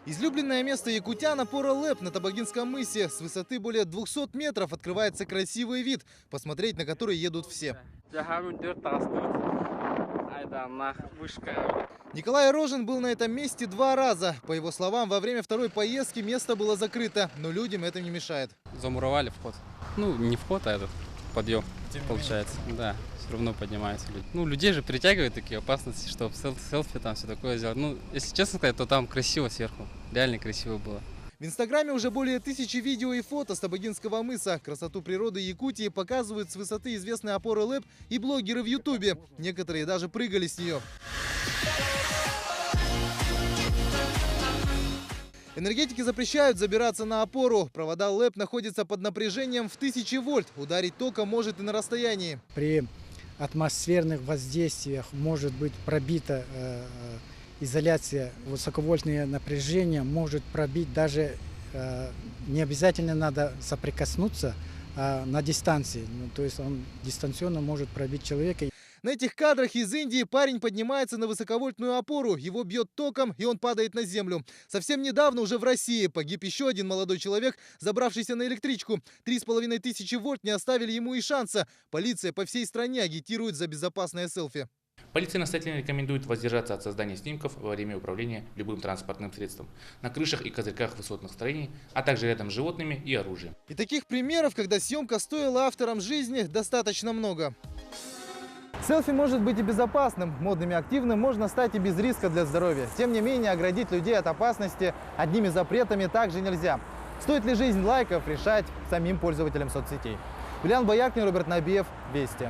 Излюбленное место якутян – опора ЛЭП на Табагинском мысе. С высоты более 200 метров открывается красивый вид, посмотреть на который едут все. Николай Рожин был на этом месте 2 раза. По его словам, во время второй поездки место было закрыто, но людям это не мешает. Замуровали вход. Ну, не вход, а этот подъем, получается. Да, все равно поднимаются люди. Ну, людей же притягивают такие опасности, чтобы селфи там все такое сделать. Ну, если честно сказать, то там красиво сверху. Реально красиво было. В Инстаграме уже более 1000 видео и фото с Табагинского мыса. Красоту природы Якутии показывают с высоты известной опоры ЛЭП и блогеры в Ютубе. Некоторые даже прыгали с нее. Энергетики запрещают забираться на опору. Провода ЛЭП находятся под напряжением в 1000 вольт. Ударить током может и на расстоянии. При атмосферных воздействиях может быть пробита изоляция, высоковольтное напряжение может пробить даже, не обязательно надо соприкоснуться, а на дистанции. Ну, то есть он дистанционно может пробить человека. На этих кадрах из Индии парень поднимается на высоковольтную опору, его бьет током и он падает на землю. Совсем недавно уже в России погиб еще один молодой человек, забравшийся на электричку. 3500 вольт не оставили ему и шанса. Полиция по всей стране агитирует за безопасное селфи. Полиция настоятельно рекомендует воздержаться от создания снимков во время управления любым транспортным средством, на крышах и козырьках высотных строений, а также рядом с животными и оружием. И таких примеров, когда съемка стоила авторам жизни, достаточно много. Селфи может быть и безопасным, модным и активным можно стать и без риска для здоровья. Тем не менее, оградить людей от опасности одними запретами также нельзя. Стоит ли жизнь лайков, решать самим пользователям соцсетей. Юлиан Бояркин, Роберт Набиев, Вести.